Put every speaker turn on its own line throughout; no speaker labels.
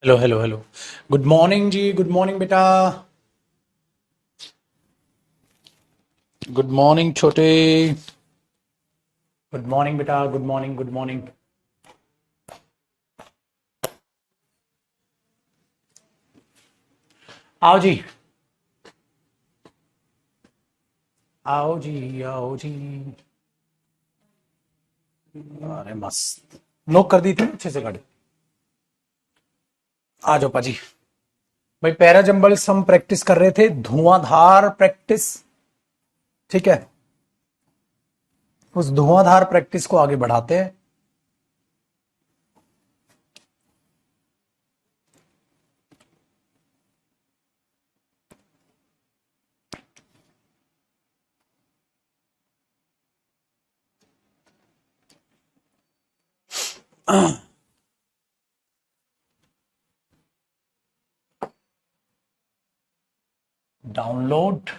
Hello hello hello. Good morning जी, good morning बेटा। Good morning छोटे। गुड मॉर्निंग बेटा, गुड मॉर्निंग, गुड मॉर्निंग। आओ जी, आओ जी, आओ जी। अरे मस्त, नोक कर दी थी अच्छे से गाड़ी। आ जाओ पाजी। भाई पैरा जंबल्स हम प्रैक्टिस कर रहे थे, धुआंधार प्रैक्टिस। ठीक है, उस धुआंधार प्रैक्टिस को आगे बढ़ाते हैं। डाउनलोड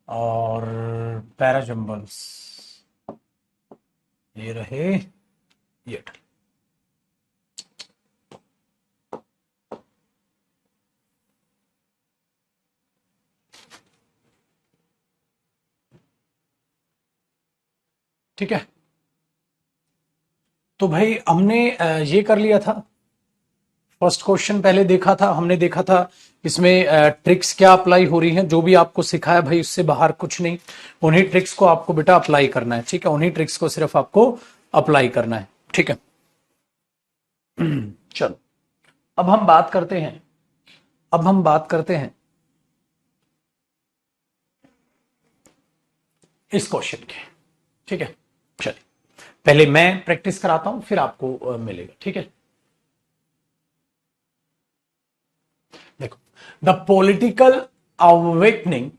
और पैरा जंबल्स ये रहे, ये ठीक है। तो भाई हमने ये कर लिया था। फर्स्ट क्वेश्चन पहले देखा था, हमने देखा था इसमें ट्रिक्स क्या अप्लाई हो रही हैं। जो भी आपको सिखाया भाई उससे बाहर कुछ नहीं, उन्हीं ट्रिक्स को आपको बेटा अप्लाई करना है। ठीक है, उन्हीं ट्रिक्स को सिर्फ आपको अप्लाई करना है। ठीक है, चलो अब हम बात करते हैं, अब हम बात करते हैं इस क्वेश्चन के। ठीक है, चलिए पहले मैं प्रैक्टिस कराता हूं, फिर आपको मिलेगा। ठीक है, देखो, the political awakening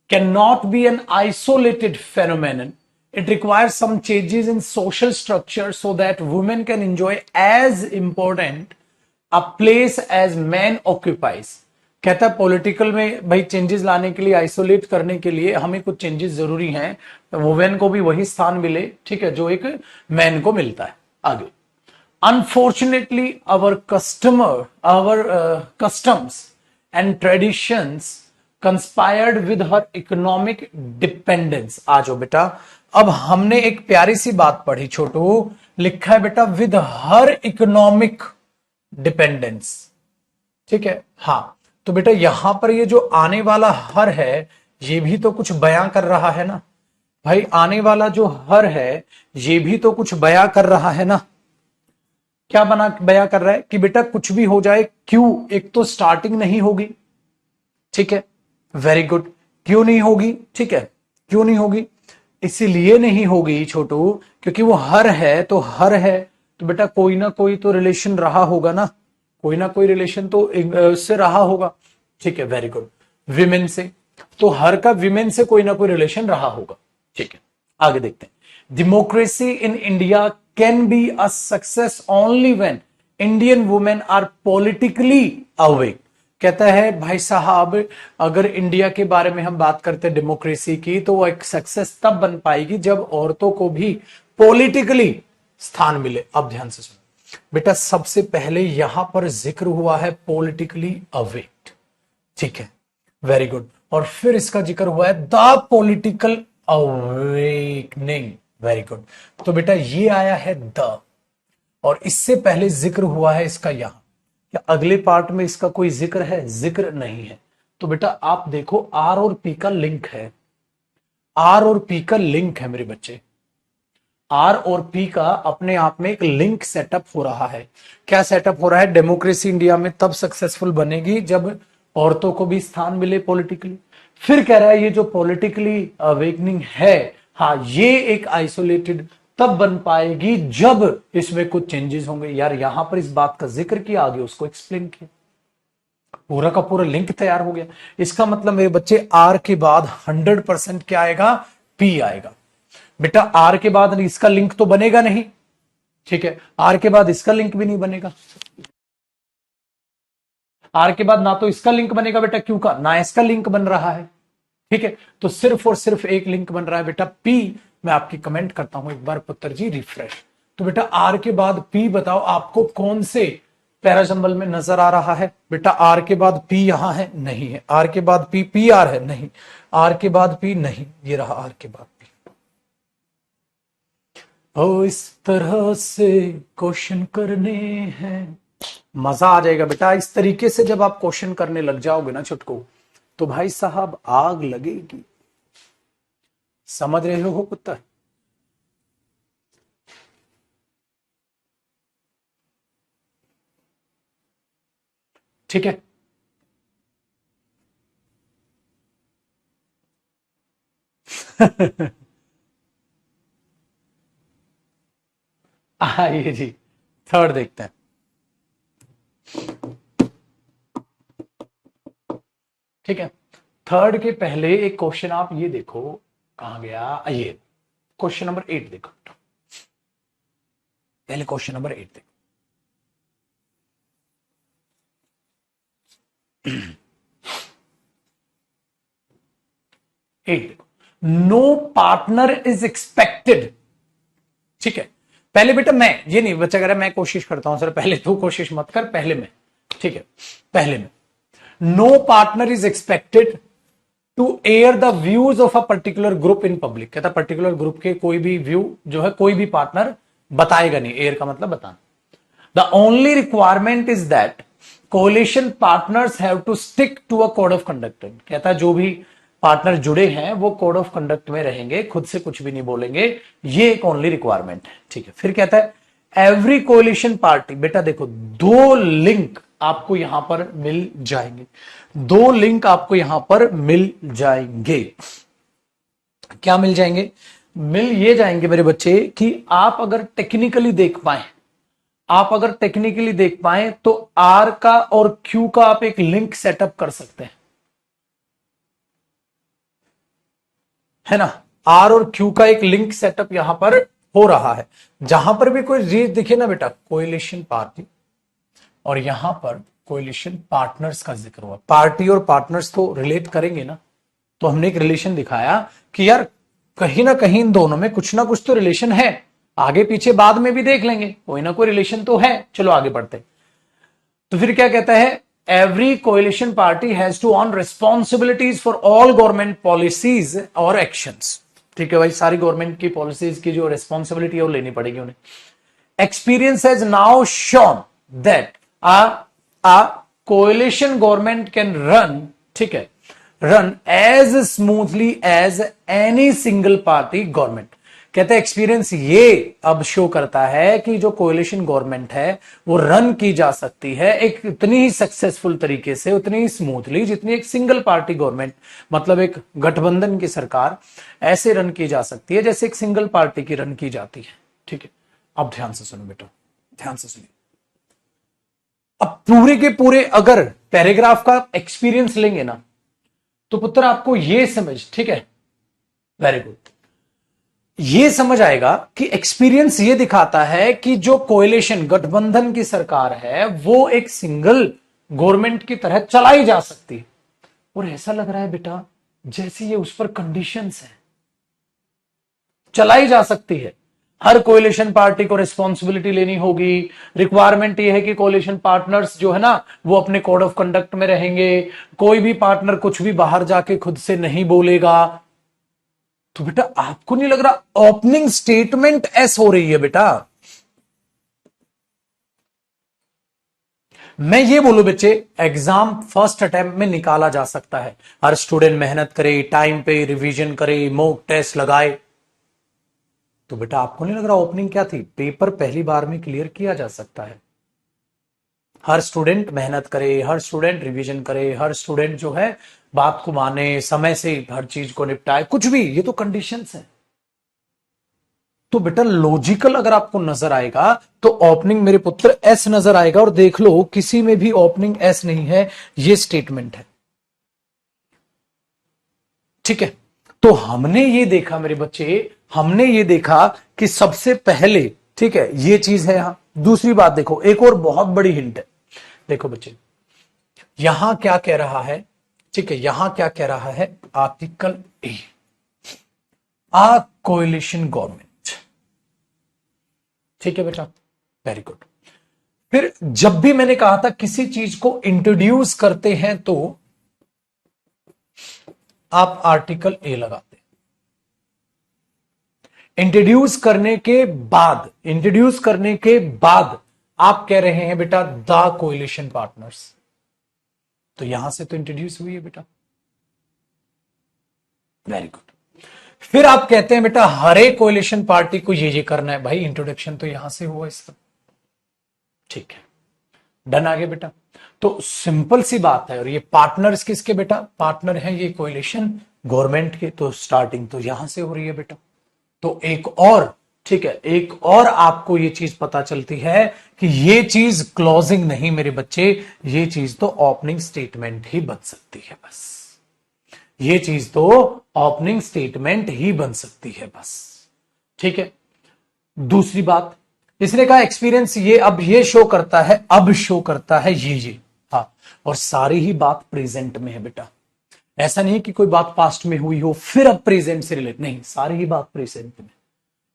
can not B an isolated phenomenon. It requires some changes in social structure so that women can enjoy as important a place as men occupies. कहता है पॉलिटिकल में भाई चेंजेस लाने के लिए, आइसोलेट करने के लिए हमें कुछ चेंजेस जरूरी हैं, वुमेन को भी वही स्थान मिले, ठीक है, जो एक मैन को मिलता है। आगे, unfortunately our customs and traditions conspired with her economic dependence। आ जाओ बेटा, अब हमने एक प्यारी सी बात पढ़ी छोटू, लिखा है बेटा विद हर इकोनॉमिक डिपेंडेंस। ठीक है, हाँ, तो बेटा यहां पर ये जो आने वाला हर है, ये भी तो कुछ बयां कर रहा है ना भाई। आने वाला जो हर है ये भी तो कुछ बयां कर रहा है ना। क्या बना बयां कर रहा है कि बेटा कुछ भी हो जाए, क्यों, एक तो स्टार्टिंग नहीं होगी। ठीक है, वेरी गुड। क्यों नहीं होगी, ठीक है, क्यों नहीं होगी, इसीलिए नहीं होगी छोटू क्योंकि वो हर है, तो हर है तो बेटा कोई ना कोई तो रिलेशन रहा होगा ना, कोई ना कोई रिलेशन तो उससे रहा होगा। ठीक है, वेरी गुड। विमेन से, तो हर का विमेन से कोई ना कोई रिलेशन रहा होगा। ठीक है, आगे देखते हैं। Democracy in India can be a success only when Indian women are politically awake. कहता है भाई साहब, अगर इंडिया के बारे में हम बात करते हैं डेमोक्रेसी की, तो वो एक सक्सेस तब बन पाएगी जब औरतों को भी पॉलिटिकली स्थान मिले। अब ध्यान से सुनो बेटा, सबसे पहले यहां पर जिक्र हुआ है पॉलिटिकली अवेक्ड। ठीक है, वेरी गुड। और फिर इसका जिक्र हुआ है the political awakening. Very good. तो बेटा ये आया है द, और इससे पहले जिक्र हुआ है इसका यहां। क्या अगले पार्ट में इसका कोई जिक्र है? जिक्र नहीं है। तो बेटा आप देखो, आर और पी का लिंक है, आर और पी का लिंक है मेरे बच्चे। आर और पी का अपने आप में एक लिंक सेटअप हो रहा है। क्या सेटअप हो रहा है? डेमोक्रेसी इंडिया में तब सक्सेसफुल बनेगी जब औरतों को भी स्थान मिले पॉलिटिकली। फिर कह रहा है ये जो पॉलिटिकली अवेकनिंग है, हाँ, ये एक आइसोलेटेड तब बन पाएगी जब इसमें कुछ चेंजेस होंगे। यार यहां पर इस बात का जिक्र किया, आगे उसको एक्सप्लेन किया, पूरा का पूरा लिंक तैयार हो गया। इसका मतलब मेरे बच्चे आर के बाद 100% क्या आएगा? पी आएगा। बेटा आर के बाद इसका लिंक तो बनेगा नहीं, ठीक है, आर के बाद इसका लिंक भी नहीं बनेगा। आर के बाद ना तो इसका लिंक बनेगा बेटा, क्यों का, ना इसका लिंक बन रहा है। ठीक है, तो सिर्फ और सिर्फ एक लिंक बन रहा है बेटा, पी। मैं आपकी कमेंट करता हूं एक बार पुत्र जी, रिफ्रेश। तो बेटा आर के बाद पी, बताओ आपको कौन से पैरा सिंबल में नजर आ रहा है बेटा? आर के बाद पी यहां है, नहीं है। आर के बाद पी, पी आर है, नहीं। आर के बाद पी, नहीं। ये रहा आर के बाद पी। ओ इस तरह से क्वेश्चन करने हैं, मजा आ जाएगा बेटा। इस तरीके से जब आप क्वेश्चन करने लग जाओगे ना छुटको, तो भाई साहब आग लगेगी। समझ रहे हो पुत्र? ठीक है। आइए जी, थर्ड देखते हैं। ठीक है, थर्ड के पहले एक क्वेश्चन आप ये देखो, कहां गया ये क्वेश्चन नंबर 8 देखो। पहले क्वेश्चन नंबर 8 देखो। 8 देखो, नो पार्टनर इज एक्सपेक्टेड। ठीक है, पहले बेटा मैं ये नहीं, बच्चा कह रहा मैं कोशिश करता हूं। सर पहले तू कोशिश मत कर, पहले मैं। ठीक है, पहले मैं। No partner is expected to air the views of a particular group in public. कहता पर्टिकुलर ग्रुप के कोई भी व्यू जो है कोई भी पार्टनर बताएगा नहीं। एयर का मतलब बताना। The only requirement is that coalition partners have to stick to a code of conduct. कहता है जो भी पार्टनर जुड़े हैं वो कोड ऑफ कंडक्ट में रहेंगे, खुद से कुछ भी नहीं बोलेंगे। ये एक ओनली रिक्वायरमेंट है। ठीक है, फिर कहता है एवरी कोलिशन पार्टी। बेटा देखो, दो लिंक आपको यहां पर मिल जाएंगे। दो लिंक आपको यहां पर मिल जाएंगे। क्या मिल जाएंगे? मिल ये जाएंगे मेरे बच्चे कि आप अगर टेक्निकली देख पाए, आप अगर टेक्निकली देख पाए तो आर का और क्यू का आप एक लिंक सेटअप कर सकते हैं, है ना? आर और क्यू का एक लिंक सेटअप यहां पर हो रहा है। जहां पर भी कोई रीज दिखे ना बेटा, कोएलिशन पार्टी, और यहां पर कोएलिशन पार्टनर्स का जिक्र हुआ। पार्टी और पार्टनर्स तो रिलेट करेंगे ना, तो हमने एक रिलेशन दिखाया कि यार कहीं ना कहीं इन दोनों में कुछ ना कुछ तो रिलेशन है। आगे पीछे बाद में भी देख लेंगे, कोई ना कोई रिलेशन तो है। चलो आगे बढ़ते। तो फिर क्या कहता है? Every coalition party has to own responsibilities for all government policies और एक्शंस। ठीक है भाई, सारी गवर्नमेंट की पॉलिसीज की जो रिस्पॉन्सिबिलिटी है वो लेनी पड़ेगी उन्हें। Experience has now shown that a coalition government can run, ठीक है, run as smoothly as any single party government। कहते हैं एक्सपीरियंस ये अब शो करता है कि जो कोएलिशन गवर्नमेंट है वो रन की जा सकती है एक इतनी ही सक्सेसफुल तरीके से, उतनी ही स्मूथली जितनी एक सिंगल पार्टी गवर्नमेंट, मतलब एक गठबंधन की सरकार ऐसे रन की जा सकती है जैसे एक सिंगल पार्टी की रन की जाती है। ठीक है, अब ध्यान से सुनो बेटा, ध्यान से सुनिए। अब पूरे के पूरे अगर पैराग्राफ का एक्सपीरियंस लेंगे ना, तो पुत्र आपको ये समझ, ठीक है, वेरी गुड, ये समझ आएगा कि एक्सपीरियंस ये दिखाता है कि जो कोएलिशन गठबंधन की सरकार है वो एक सिंगल गवर्नमेंट की तरह चलाई जा सकती है। और ऐसा लग रहा है बेटा जैसे ये उस पर कंडीशंस है, चलाई जा सकती है। हर कोएलिशन पार्टी को रिस्पॉन्सिबिलिटी लेनी होगी। रिक्वायरमेंट ये है कि कोएलिशन पार्टनर्स जो है ना वो अपने कोड ऑफ कंडक्ट में रहेंगे। कोई भी पार्टनर कुछ भी बाहर जाके खुद से नहीं बोलेगा। तो बेटा आपको नहीं लग रहा ओपनिंग स्टेटमेंट एस हो रही है बेटा? मैं ये बोलूं बच्चे, एग्जाम फर्स्ट अटेम्प्ट में निकाला जा सकता है। हर स्टूडेंट मेहनत करे, टाइम पे रिवीजन करे, मॉक टेस्ट लगाए। तो बेटा आपको नहीं लग रहा ओपनिंग क्या थी? पेपर पहली बार में क्लियर किया जा सकता है। हर स्टूडेंट मेहनत करे, हर स्टूडेंट रिवीजन करे, हर स्टूडेंट जो है बात को माने, समय से हर चीज को निपटाए, कुछ भी, ये तो कंडीशंस है। तो बेटा लॉजिकल अगर आपको नजर आएगा तो ओपनिंग मेरे पुत्र एस नजर आएगा। और देख लो किसी में भी ओपनिंग एस नहीं है, ये स्टेटमेंट है। ठीक है, तो हमने ये देखा मेरे बच्चे, हमने ये देखा कि सबसे पहले, ठीक है, ये चीज है यहां। दूसरी बात देखो, एक और बहुत बड़ी हिंट है। देखो बच्चे, यहां क्या कह रहा है? ठीक है, यहां क्या कह रहा है? Article a, uh coalition government. ठीक है बेटा, वेरी गुड। फिर जब भी मैंने कहा था किसी चीज को इंट्रोड्यूस करते हैं तो आप आर्टिकल ए लगाते, इंट्रोड्यूस करने के बाद आप कह रहे हैं बेटा द कोएलिशन पार्टनर्स, तो यहां से तो इंट्रोड्यूस हुई है बेटा, वेरी गुड। फिर आप कहते हैं बेटा हर एक कोएलिशन पार्टी को ये करना है, भाई इंट्रोडक्शन तो यहां से हुआ इसका, ठीक है, डन आगे बेटा। तो सिंपल सी बात है, और ये पार्टनर्स किसके बेटा, पार्टनर हैं ये कोएलिशन गवर्नमेंट के, तो स्टार्टिंग तो यहां से हो रही है बेटा। तो एक और, ठीक है, एक और आपको ये चीज पता चलती है कि ये चीज क्लोजिंग नहीं मेरे बच्चे, ये चीज तो ओपनिंग स्टेटमेंट ही बन सकती है बस, ये चीज तो ओपनिंग स्टेटमेंट ही बन सकती है बस, ठीक है। दूसरी बात, इसने कहा एक्सपीरियंस ये अब ये शो करता है, अब शो करता है ये, हाँ, और सारी ही बात प्रेजेंट में है बेटा, ऐसा नहीं कि कोई बात पास्ट में हुई हो फिर अब प्रेजेंट से रिलेट, नहीं, सारी ही बात प्रेजेंट में।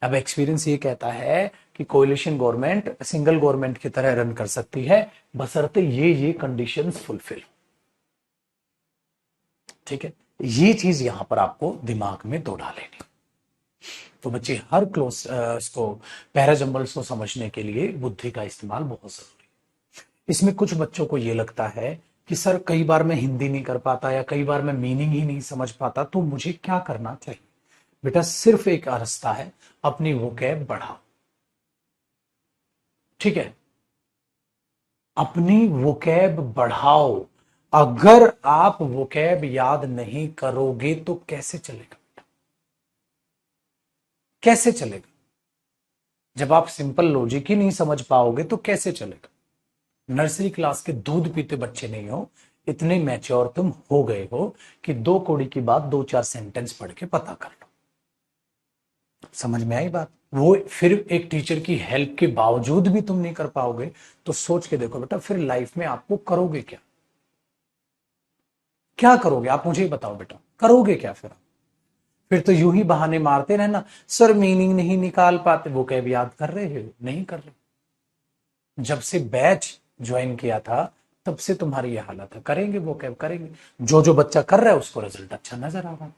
अब एक्सपीरियंस ये कहता है कि कोएलिशन गवर्नमेंट सिंगल गवर्नमेंट की तरह रन कर सकती है बशर्ते ये कंडीशंस फुलफिल, ठीक है। ये चीज यहां पर आपको दिमाग में दो डालेनी। तो बच्चे हर क्लोज इसको पैराजंबल्स को समझने के लिए बुद्धि का इस्तेमाल बहुत जरूरी है। इसमें कुछ बच्चों को यह लगता है कि सर कई बार मैं हिंदी नहीं कर पाता या कई बार मैं मीनिंग ही नहीं समझ पाता, तो मुझे क्या करना चाहिए? बेटा सिर्फ एक रास्ता है, अपनी वोकैब बढ़ाओ, ठीक है, अपनी वोकैब बढ़ाओ। अगर आप वोकैब याद नहीं करोगे तो कैसे चलेगा बेटा, कैसे चलेगा? जब आप सिंपल लॉजिक ही नहीं समझ पाओगे तो कैसे चलेगा? नर्सरी क्लास के दूध पीते बच्चे नहीं हो, इतने मैच्योर तुम हो गए हो कि 2 कौड़ी की बात 2-4 सेंटेंस पढ़ के पता कर लो। समझ में आई बात? वो फिर एक टीचर की हेल्प के बावजूद भी तुम नहीं कर पाओगे, तो सोच के देखो बेटा फिर लाइफ में आपको करोगे क्या, क्या करोगे आप? मुझे बताओ बेटा, करोगे क्या फिर तो यूं ही बहाने मारते रहना, सर मीनिंग नहीं निकाल पाते। वो कैब याद कर रहे हो? नहीं कर रहे। जब से बैच ज्वाइन किया था तब से तुम्हारी यह हालत है। करेंगे वो कैब, करेंगे। जो जो बच्चा कर रहा है उसको रिजल्ट अच्छा नजर आ रहा है,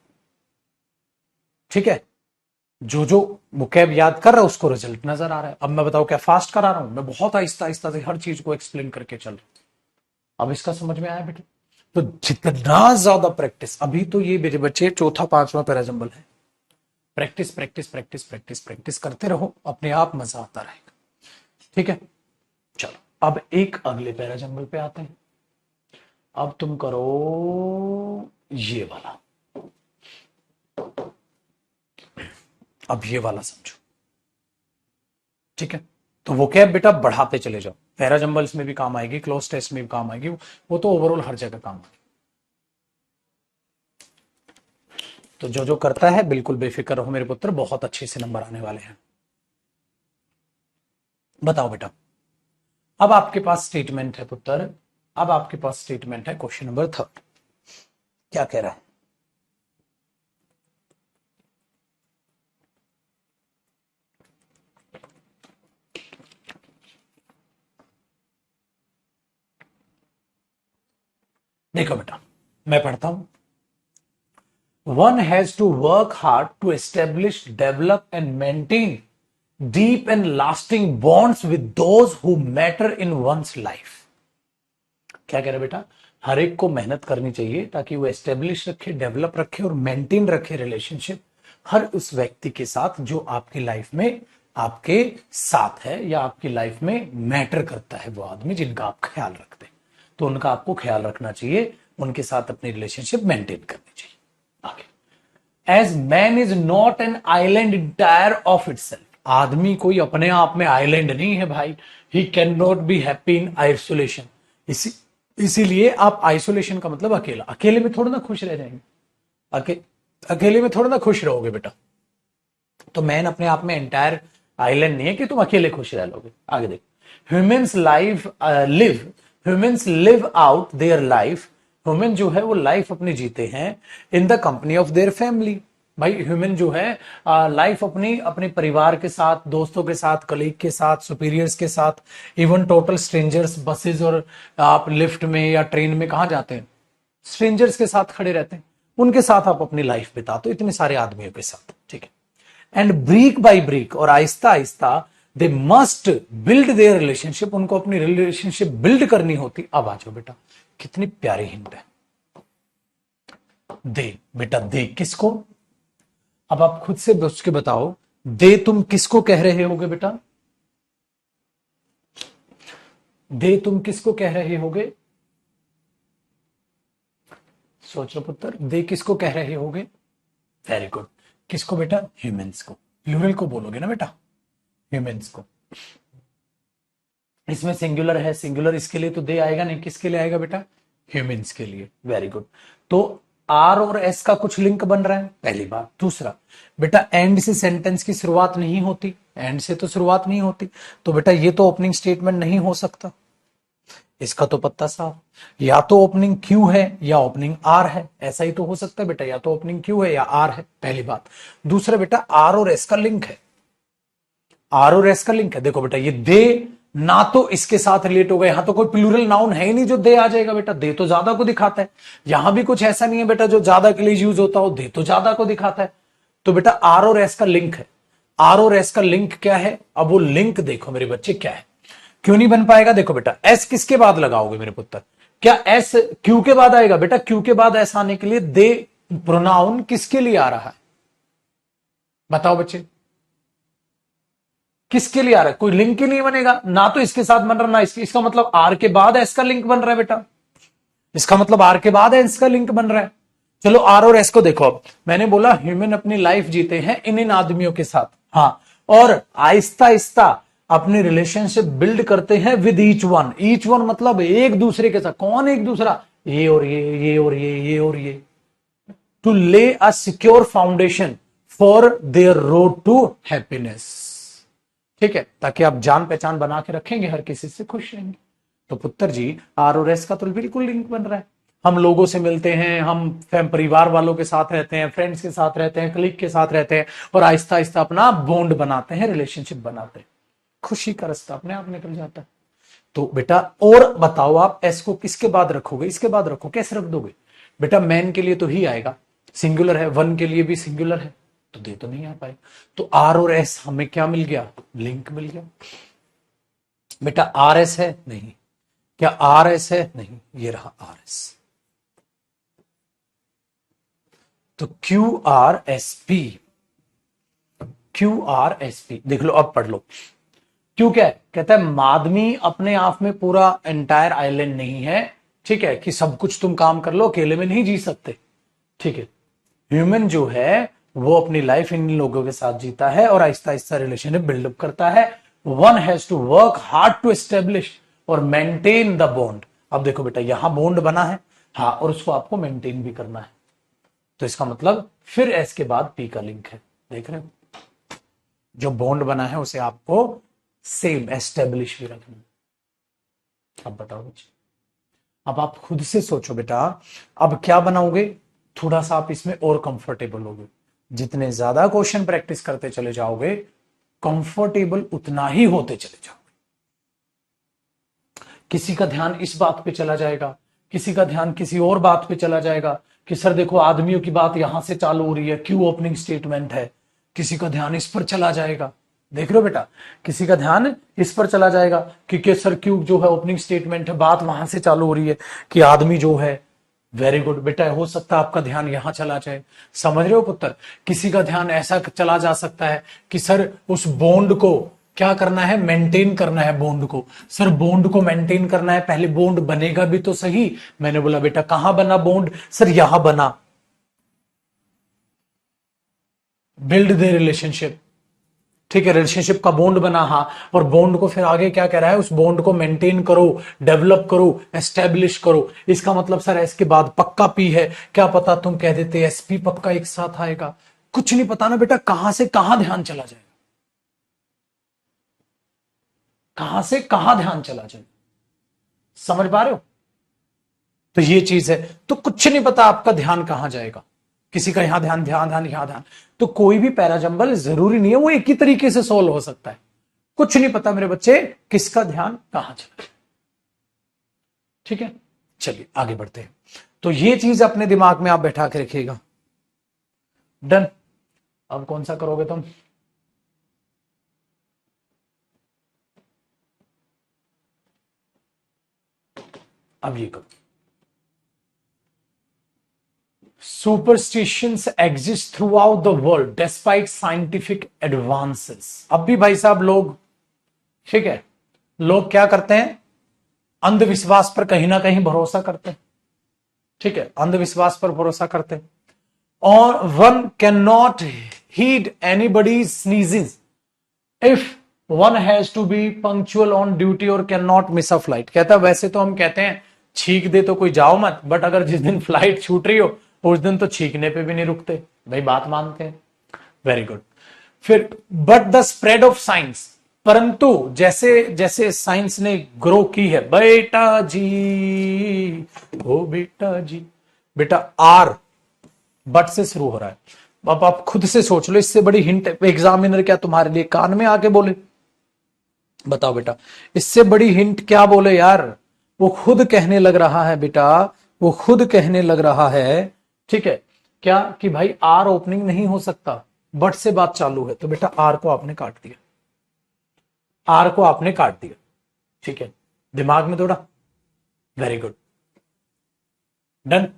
ठीक है। जो जो मुकैब याद कर रहा है उसको रिजल्ट नजर आ रहा है। अब मैं बताऊं क्या फास्ट करा रहा हूं? मैं बहुत आहिस्ता आहिस्ता से हर चीज को एक्सप्लेन करके चल रहा हूं। अब इसका समझ में आया बेटा? तो जितना ज्यादा प्रैक्टिस, अभी तो ये मेरे बच्चे 4था-5वां पैराजंबल है, practice practice practice practice practice करते रहो, अपने आप मजा आता रहेगा, ठीक है। चलो अब एक अगले पैराजंबल पे आते हैं। अब तुम करो ये वाला, अब ये वाला समझो, ठीक है। तो वो कैब बेटा बढ़ाते चले जाओ, पैराजंबल्स में भी काम आएगी, क्लोज टेस्ट में भी काम आएगी, वो तो ओवरऑल हर जगह काम आएगी। तो जो जो करता है बिल्कुल बेफिक्र रहो मेरे पुत्र, बहुत अच्छे से नंबर आने वाले हैं। बताओ बेटा, अब आपके पास स्टेटमेंट है पुत्र, अब आपके पास स्टेटमेंट है क्वेश्चन नंबर 3, क्या कह रहा है? देखो बेटा मैं पढ़ता हूं, one has to work hard to establish, develop and maintain deep and lasting bonds with those who matter in one's life। क्या कह रहे बेटा? हर एक को मेहनत करनी चाहिए ताकि वो एस्टेब्लिश रखे, डेवलप रखे और मेंटेन रखे रिलेशनशिप हर उस व्यक्ति के साथ जो आपकी लाइफ में आपके साथ है या आपकी लाइफ में मैटर करता है, वो आदमी जिनका आप ख्याल रखते हैं, तो उनका आपको ख्याल रखना चाहिए, उनके साथ अपनी रिलेशनशिप मेंटेन करनी चाहिए। आगे, as man is not an island entire of itself, आदमी कोई अपने आप में आइलैंड नहीं है भाई, he can not be happy in isolation. इसीलिए आप आइसोलेशन का मतलब अकेला, अकेले में थोड़ा ना खुश रह जाएंगे, अकेले में थोड़ा ना खुश रहोगे बेटा। तो मैन अपने आप में एंटायर आइलैंड नहीं है कि तुम अकेले खुश रह लोगे। आगे देख, humans live out their life, human जो है वो लाइफ अपनी जीते हैं in the company of their family, भाई ह्यूमन जो है लाइफ अपनी अपने परिवार के साथ, दोस्तों के साथ, कलीग के साथ, सुपीरियर्स के साथ, इवन टोटल स्ट्रेंजर्स, बसेस और आप लिफ्ट में या ट्रेन में कहाँ जाते हैं, स्ट्रेंजर्स के साथ खड़े रहते हैं, उनके साथ आप अपनी लाइफ बिताते हो, इतने सारे आदमियों के साथ, ठीक है। एंड ब्रीक बाई ब्रीक, और Aahista Aahista they must build their relationship, उनको अपनी रिलेशनशिप बिल्ड करनी होती। अब आ जाओ बेटा, कितनी प्यारी हिंट है। दे, बेटा दे किसको, अब आप खुद से उसके बताओ, दे तुम किसको कह रहे होगे बेटा, दे तुम किसको कह रहे होगे, सोचो पुत्र, दे किसको कह रहे होगे। वेरी गुड, किसको बेटा, ह्यूमंस को, प्लूरल को बोलोगे ना बेटा, ह्यूमंस को। इसमें सिंगुलर है, सिंगुलर इसके लिए तो दे आएगा नहीं, किसके लिए आएगा बेटा, ह्यूमंस के लिए। वेरी गुड, तो आर और एस का कुछ लिंक बन रहा है, पहली बात। दूसरा बेटा, एंड से सेंटेंस की शुरुआत नहीं होती, एंड से तो शुरुआत नहीं होती, तो बेटा ये तो ओपनिंग स्टेटमेंट नहीं हो सकता, इसका तो पत्ता साफ, या तो ओपनिंग क्यू है या ओपनिंग आर है, ऐसा ही तो हो सकता है बेटा, या तो ओपनिंग क्यू है या आर है, पहली बात। दूसरा बेटा, आर और एस का लिंक है, आर और एस का लिंक है। देखो बेटा, ये दे ना तो इसके साथ रिलेट होगा, यहां तो कोई प्लूरल नाउन है ही नहीं जो दे आ जाएगा बेटा, दे तो ज्यादा को दिखाता है, यहां भी कुछ ऐसा नहीं है बेटा जो ज्यादा के लिए यूज होता हो, दे तो ज्यादा को दिखाता है। तो बेटा आर और एस का लिंक है, आर और एस का लिंक क्या है, अब वो लिंक देखो मेरे बच्चे क्या है। क्यों नहीं बन पाएगा, देखो बेटा, एस किसके बाद लगाओगे मेरे पुत्र, क्या एस क्यू के बाद आएगा बेटा, क्यू के बाद एस आने के लिए दे प्रोनाउन किसके लिए आ रहा है, बताओ बच्चे, किसके लिए आ रहा है, कोई लिंक ही नहीं बनेगा ना, तो इसके साथ बन रहा ना इसके, इसका मतलब आर के बाद एस का लिंक बन रहा है बेटा, इसका मतलब आर के बाद एस का लिंक बन रहा है। चलो आर और एस को देखो, अब मैंने बोला ह्यूमन अपनी लाइफ जीते हैं इन इन आदमियों के साथ, हाँ, और आहिस्ता आहिस्ता अपनी रिलेशनशिप बिल्ड करते हैं with each one, each one मतलब एक दूसरे के साथ, कौन एक दूसरा, ये और ये और ये और ये, to lay a secure foundation for their road to happiness, ठीक है, ताकि आप जान पहचान बना के रखेंगे, हर किसी से खुश रहेंगे। तो पुत्र जी, आर और एस का तो बिल्कुल लिंक बन रहा है, हम लोगों से मिलते हैं, हम परिवार वालों के साथ रहते हैं, फ्रेंड्स के साथ रहते हैं, कलीग के साथ रहते हैं, और आहिस्ता आहिस्ता अपना बॉन्ड बनाते हैं, रिलेशनशिप बनाते हैं, खुशी का रास्ता अपने आप निकल जाता है। तो बेटा और बताओ, आप एस को किसके बाद रखोगे, इसके बाद रखो, कैसे रख दोगे बेटा, मैन के लिए तो ही आएगा, सिंगुलर है, वन के लिए भी सिंगुलर है, तो दे तो नहीं आ पाए, तो आर और एस हमें क्या मिल गया, लिंक मिल गया बेटा। आर एस है नहीं, क्या आर एस है नहीं, ये रहा आर एस, तो Q R S P, Q R S P देख लो, अब पढ़ लो। क्यों क्या है, कहता है मादमी अपने आप में पूरा एंटायर आइलैंड नहीं है, ठीक है, कि सब कुछ तुम काम कर लो, अकेले में नहीं जी सकते, ठीक है। ह्यूमन जो है वो अपनी लाइफ इन लोगों के साथ जीता है और आहिस्ता आहिस्ता रिलेशनशिप बिल्डअप करता है। One has to work hard to establish और मेंटेन द बॉन्ड। अब देखो बेटा, यहां बॉन्ड बना है, हाँ, और उसको आपको मेंटेन भी करना है, तो इसका मतलब फिर एस के बाद पी का लिंक है, देख रहे हो, जो बॉन्ड बना है उसे आपको सेम एस्टेब्लिश भी रखना है। अब बताओ बच्चे, अब आप खुद से सोचो बेटा, अब क्या बनाओगे, थोड़ा सा आप इसमें और कंफर्टेबल होगे, जितने ज्यादा क्वेश्चन प्रैक्टिस करते चले जाओगे कंफर्टेबल उतना ही होते चले जाओगे। किसी का ध्यान इस बात पे चला जाएगा, किसी का ध्यान किसी और बात पे चला जाएगा कि सर देखो आदमियों की बात यहां से चालू हो रही है, क्यों ओपनिंग स्टेटमेंट है, किसी का ध्यान इस पर चला जाएगा, देख रहे हो बेटा, किसी का ध्यान इस पर चला जाएगा कि सर क्यों जो है ओपनिंग स्टेटमेंट है, बात वहां से चालू हो रही है कि आदमी जो है। वेरी गुड बेटा, हो सकता है आपका ध्यान यहां चला जाए, समझ रहे हो पुत्र। किसी का ध्यान ऐसा चला जा सकता है कि सर उस बॉन्ड को क्या करना है, मेंटेन करना है बॉन्ड को, सर बॉन्ड को मेंटेन करना है, पहले बॉन्ड बनेगा भी तो सही। मैंने बोला बेटा कहां बना बॉन्ड, सर यहां बना, बिल्ड द रिलेशनशिप, ठीक है, रिलेशनशिप का बॉन्ड बना, हाँ, और बॉन्ड को फिर आगे क्या कह रहा है, उस बॉन्ड को मेंटेन करो, डेवलप करो, एस्टेब्लिश करो। इसका मतलब सर इसके बाद पक्का पी है, क्या पता तुम कह देते एसपी पक्का एक साथ आएगा, कुछ नहीं पता ना बेटा, कहां से कहां ध्यान चला जाएगा, कहां से कहां ध्यान चला जाएगा, समझ पा रहे हो। तो ये चीज है, तो कुछ नहीं पता आपका ध्यान कहां जाएगा, किसी का यहां ध्यान, ध्यान ध्यान, यहां ध्यान। तो कोई भी पैराजंबल जरूरी नहीं है वो एक ही तरीके से सोल्व हो सकता है। कुछ नहीं पता मेरे बच्चे किसका ध्यान कहां चला। ठीक है, चलिए आगे बढ़ते हैं। तो ये चीज अपने दिमाग में आप बैठा के रखिएगा। डन। अब कौन सा करोगे तुम? अब ये करो। Superstitions exist through out the world despite scientific advances. अब भी भाई साहब लोग, ठीक है, लोग क्या करते हैं, अंधविश्वास पर कहीं ना कहीं भरोसा करते हैं। ठीक है, अंधविश्वास पर भरोसा करते हैं। और one can not heed anybody sneezes if one has to be punctual on duty और can not miss a flight. कहता है वैसे तो हम कहते हैं छींक दे तो कोई जाओ मत, बट अगर जिस दिन फ्लाइट छूट रही हो उस दिन तो छींकने पे भी नहीं रुकते। भाई बात मानते हैं। Very good. फिर but the spread of science, परंतु जैसे जैसे साइंस ने ग्रो की है, बेटा जी, ओ बेटा जी, बेटा आर बट से शुरू हो रहा है। अब आप खुद से सोच लो, इससे बड़ी हिंट एग्जामिनर क्या तुम्हारे लिए कान में आके बोले? बताओ बेटा, इससे बड़ी हिंट क्या बोले यार? वो खुद कहने लग रहा है बेटा, वो खुद कहने लग रहा है, ठीक है, क्या कि भाई आर ओपनिंग नहीं हो सकता, बट से बात चालू है। तो बेटा आर को आपने काट दिया, आर को आपने काट दिया। ठीक है, दिमाग में थोड़ा। Very good, done.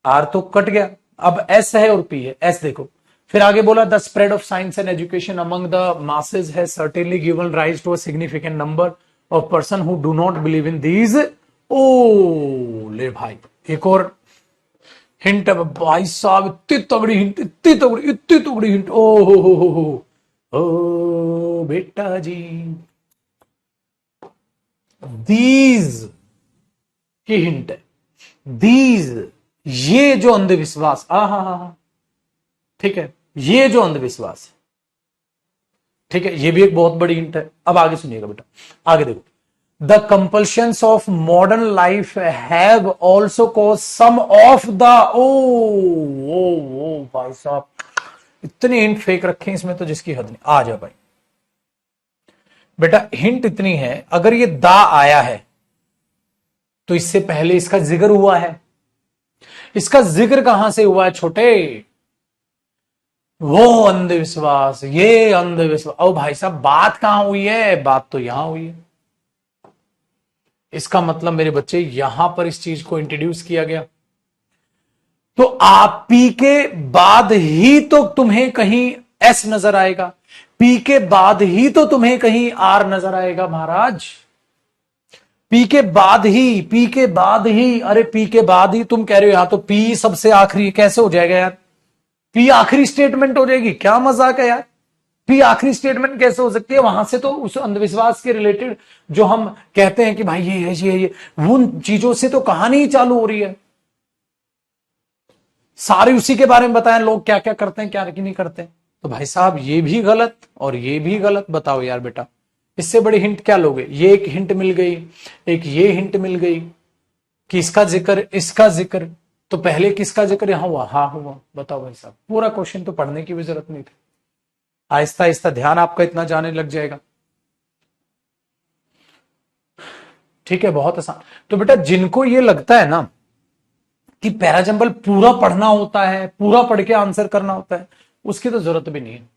आर तो कट गया, अब एस है और पी है। एस देखो, फिर आगे बोला the spread of science and education among the masses has certainly given rise to a significant number of person who do not believe in these. ओ ले भाई, एक और हिंट है भाई साहब, इतनी तगड़ी हिंट, इतनी तगड़ी हिंट। ओ हो ओ बेटा जी, दीज की हिंट है। दीज, ये जो अंधविश्वास, हा, ठीक है, ये जो अंधविश्वास है, ठीक है, ये भी एक बहुत बड़ी हिंट है। अब आगे सुनिएगा बेटा, आगे देखो। The compulsions of modern life have also cause some of the ओ भाई साहब, इतनी हिंट फेंक रखे हैं इसमें तो जिसकी हद नहीं। आ जा भाई बेटा, हिंट इतनी है, अगर ये दा आया है तो इससे पहले इसका जिक्र हुआ है। इसका जिक्र कहां से हुआ है छोटे? वो अंधविश्वास, ये अंधविश्वास। ओ भाई साहब, बात कहां हुई है? बात तो यहां हुई है। इसका मतलब मेरे बच्चे यहां पर इस चीज को इंट्रोड्यूस किया गया। तो आप पी के बाद ही तो तुम्हें कहीं एस नजर आएगा, पी के बाद ही तो तुम्हें कहीं आर नजर आएगा महाराज। पी के बाद ही, पी के बाद ही, अरे पी के बाद ही तुम कह रहे हो यहां तो पी सबसे आखिरी, कैसे हो जाएगा यार? पी आखिरी स्टेटमेंट हो जाएगी? क्या मजाक है यार, पी आखिरी स्टेटमेंट कैसे हो सकती है? वहां से तो उस अंधविश्वास के रिलेटेड जो हम कहते हैं कि भाई ये है, ये उन चीजों से तो कहानी ही चालू हो रही है। सारे उसी के बारे में बताएं, लोग क्या क्या करते हैं, क्या नहीं करते हैं। तो भाई साहब ये भी गलत और ये भी गलत। बताओ यार बेटा, इससे बड़ी हिंट क्या लोगे? ये एक हिंट मिल गई, एक ये हिंट मिल गई कि इसका जिक्र, इसका जिक्र, तो पहले किसका जिक्र यहां हुआ? हाँ हुआ। बताओ भाई साहब, पूरा क्वेश्चन तो पढ़ने की भी जरूरत नहीं थी। आहिस्ता आहिस्ता ध्यान आपका इतना जाने लग जाएगा। ठीक है, बहुत आसान। तो बेटा जिनको ये लगता है ना कि पैराजंबल पूरा पढ़ना होता है, पूरा पढ़ के आंसर करना होता है, उसकी तो जरूरत भी नहीं है।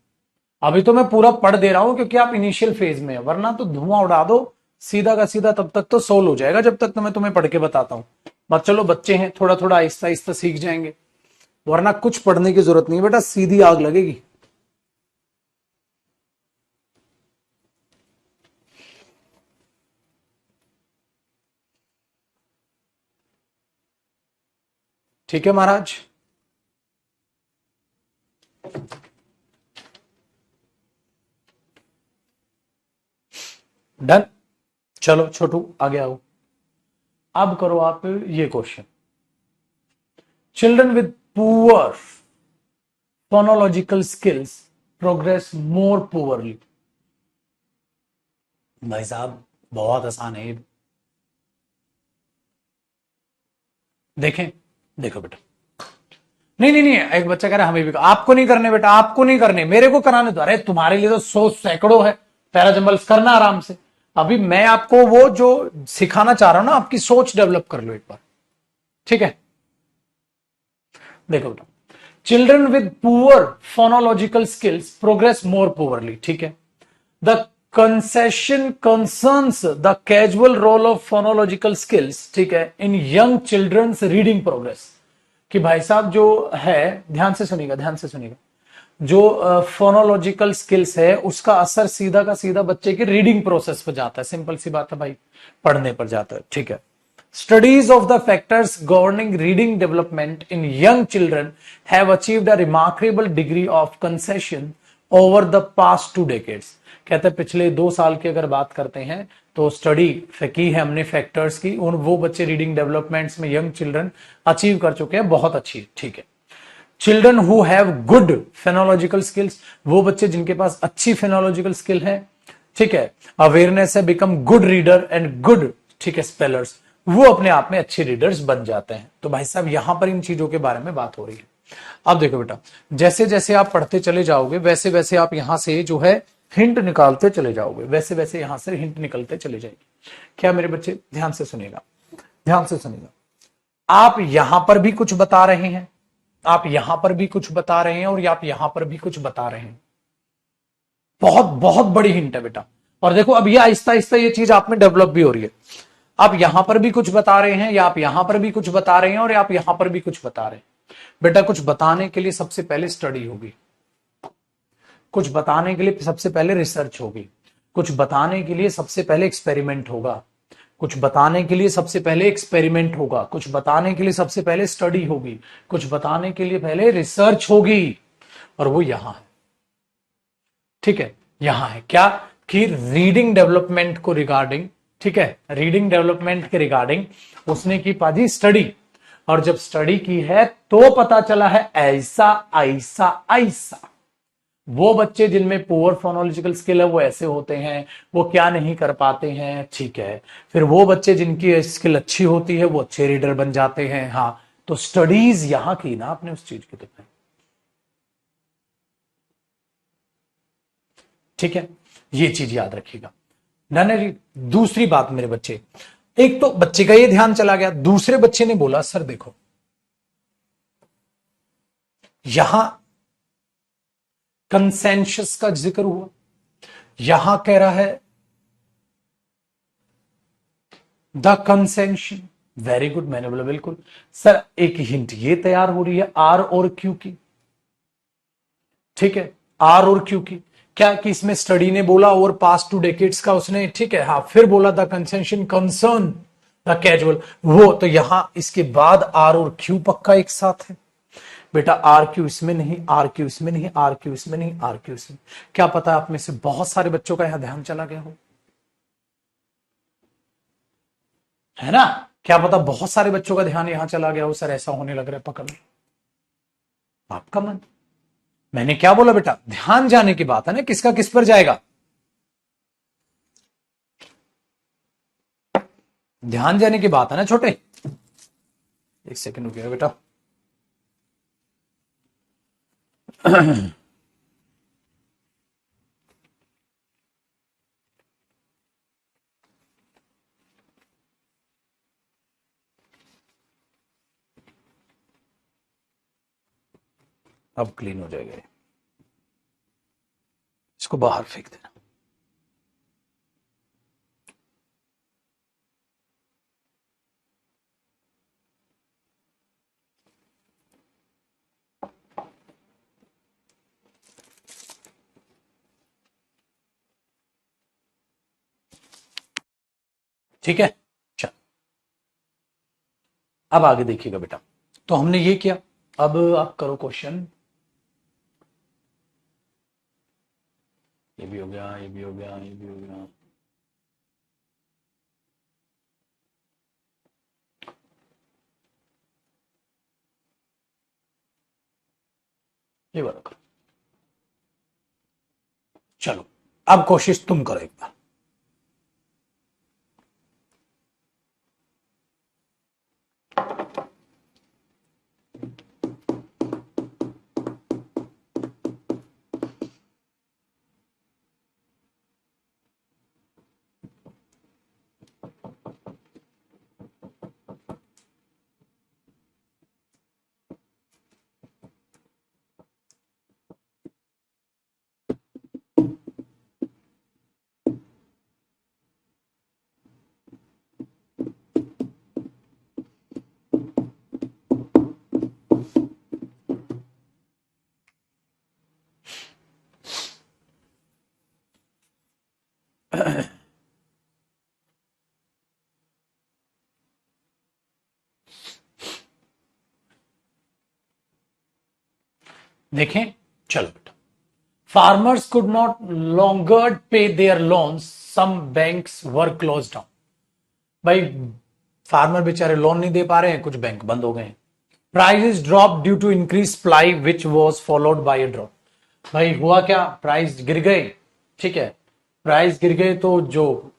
अभी तो मैं पूरा पढ़ दे रहा हूं क्योंकि आप इनिशियल फेज में है, वरना तो धुआं उड़ा दो सीधा का सीधा, तब तक तो सोल्व हो जाएगा जब तक तो मैं तुम्हें पढ़ के बताता हूं। बस चलो बच्चे हैं, थोड़ा थोड़ा आहिस्ता आहिस्ता सीख जाएंगे, वरना कुछ पढ़ने की जरूरत नहीं है बेटा, सीधी आग लगेगी। ठीक है महाराज, डन। चलो छोटू आगे आओ। अब करो आप ये question. Children with poor phonological skills progress more poorly. भाई साहब बहुत आसान है ये। देखें, देखो बेटा, नहीं नहीं नहीं, एक बच्चा कह रहा है हमें भी, आपको नहीं करने बेटा, आपको नहीं करने, मेरे को कराने दो। अरे तुम्हारे लिए तो 100 सैकड़ों है पैराजंबल्स, करना आराम से। अभी मैं आपको वो जो सिखाना चाह रहा हूं ना, आपकी सोच डेवलप कर लो एक बार, ठीक है। देखो बेटा, children with poor phonological skills progress more poorly, ठीक है। The concession concerns the casual role of phonological skills, ठीक है, in young children's reading progress. कि भाई साहब जो है, ध्यान से सुनिएगा, ध्यान से सुनिएगा, जो फोनोलॉजिकल स्किल्स है उसका असर सीधा का सीधा बच्चे की रीडिंग प्रोसेस पर जाता है। सिंपल सी बात है भाई, पढ़ने पर जाता है, ठीक है। Studies of the factors governing reading development in young children have achieved a remarkable degree of concession over the past 2 decades. कहते हैं पिछले 2 साल की अगर बात करते हैं तो स्टडी की है हमने फैक्टर्स की, उन वो बच्चे रीडिंग डेवलपमेंट्स में यंग चिल्ड्रन अचीव कर चुके हैं, बहुत अच्छी, ठीक है। Children who have good phenological skills, वो बच्चे जिनके पास अच्छी फेनोलॉजिकल स्किल है, ठीक है, अवेयरनेस है, become good reader and good, ठीक है, स्पेलर्स, वो अपने आप में अच्छे रीडर्स बन जाते हैं। तो भाई साहब यहां पर इन चीजों के बारे में बात हो रही है। अब देखो बेटा, जैसे जैसे आप पढ़ते चले जाओगे वैसे वैसे आप यहां से जो है हिंट निकालते चले जाओगे, वैसे वैसे यहां से हिंट निकलते चले जाएगी। क्या मेरे बच्चे ध्यान से सुनिएगा, ध्यान से सुनिएगा। आप यहां पर भी कुछ बता रहे हैं, आप यहां पर भी कुछ बता रहे हैं, और आप यहां पर भी कुछ बता रहे हैं। बहुत बहुत बड़ी हिंट है बेटा। और देखो अब ये आहिस्ता आहिस्ता ये चीज आप में डेवलप भी हो रही है। आप यहां पर भी कुछ बता रहे हैं, या आप यहां पर भी कुछ बता रहे हैं, और आप यहां पर भी कुछ बता रहे हैं। बेटा कुछ बताने के लिए सबसे पहले स्टडी होगी, कुछ बताने के लिए सबसे पहले रिसर्च होगी, कुछ बताने के लिए सबसे पहले एक्सपेरिमेंट होगा, कुछ बताने के लिए सबसे पहले एक्सपेरिमेंट होगा, कुछ बताने के लिए सबसे पहले स्टडी होगी, कुछ बताने के लिए पहले रिसर्च होगी, और वो यहां है, ठीक है। यहां है क्या, कि रीडिंग डेवलपमेंट को रिगार्डिंग, ठीक है, रीडिंग डेवलपमेंट के रिगार्डिंग उसने की पाजी स्टडी, और जब स्टडी की है तो पता चला है ऐसा ऐसा ऐसा। वो बच्चे जिनमें पुअर फोनोलॉजिकल स्किल है वो ऐसे होते हैं, वो क्या नहीं कर पाते हैं, ठीक है। फिर वो बच्चे जिनकी स्किल अच्छी होती है वो अच्छे रीडर बन जाते हैं। हाँ, तो स्टडीज यहां की ना आपने उस चीज की, तो ठीक है, ये चीज याद रखिएगा। नाना जी, दूसरी बात मेरे बच्चे, एक तो बच्चे का ये ध्यान चला गया, दूसरे बच्चे ने बोला सर देखो यहां कंसेंसस का जिक्र हुआ, यहां कह रहा है द कंसेंशन। वेरी गुड, मैंने बोला बिल्कुल सर। एक हिंट ये तैयार हो रही है आर और क्यू की, ठीक है, आर और क्यू की। क्या कि इसमें स्टडी ने बोला और पास्ट 2 डेकेड्स का उसने, ठीक है, हाँ, फिर बोला द कंसेंशन कंसर्न द कैजुअल, वो तो यहां इसके बाद आर और क्यू पक्का एक साथ है। बेटा आर क्यू इसमें नहीं, आर क्यू इसमें नहीं, आर क्यू इसमें नहीं, आर क्यू इसमें। क्या पता आप में से बहुत सारे बच्चों का यहां ध्यान चला गया हो, है ना। क्या पता बहुत सारे बच्चों का ध्यान यहां चला गया हो, सर ऐसा होने लग रहा है, पकड़ लो आपका मन। मैंने क्या बोला बेटा, ध्यान जाने की बात है ना, किसका किस पर जाएगा, ध्यान जाने की बात है ना छोटे। एक सेकंड रुकिएगा बेटा। अब क्लीन हो जाएगा ये, इसको बाहर फेंक देना। ठीक है, चल अब आगे देखिएगा बेटा। तो हमने ये किया, अब आप करो क्वेश्चन। ये भी हो गया, ये भी हो गया, ये भी हो गया। ये वाला करो। चलो अब कोशिश तुम करो एक बार। देखें, चलो बेटा, farmers could not longer pay their loans, some banks were close down. भाई फार्मर बेचारे लोन नहीं दे पा रहे हैं, कुछ बैंक बंद हो गए हैं। Prices drop due to increase supply which was followed by a drop. भाई हुआ क्या, प्राइस गिर गए, ठीक है, प्राइस गिर गए तो जो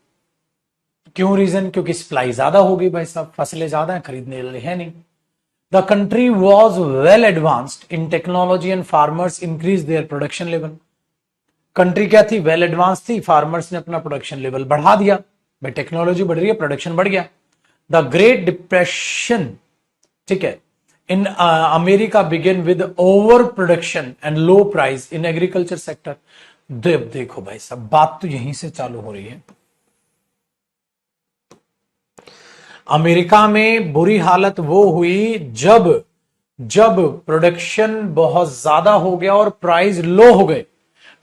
क्यों रीजन, क्योंकि सप्लाई ज्यादा हो गई, भाई साहब फसलें ज्यादा है, खरीदने वाले है नहीं। The country was well advanced in technology and farmers increase their production level. Country क्या थी, वेल एडवांस थी, फार्मर्स ने अपना प्रोडक्शन लेवल बढ़ा दिया, भाई टेक्नोलॉजी बढ़ रही है, प्रोडक्शन बढ़ गया। द ग्रेट डिप्रेशन, ठीक है, in America begin with over production and low price in agriculture sector. देखो भाई साहब, बात तो यहीं से चालू हो रही है। अमेरिका में बुरी हालत वो हुई जब जब प्रोडक्शन बहुत ज्यादा हो गया और प्राइस लो हो गए।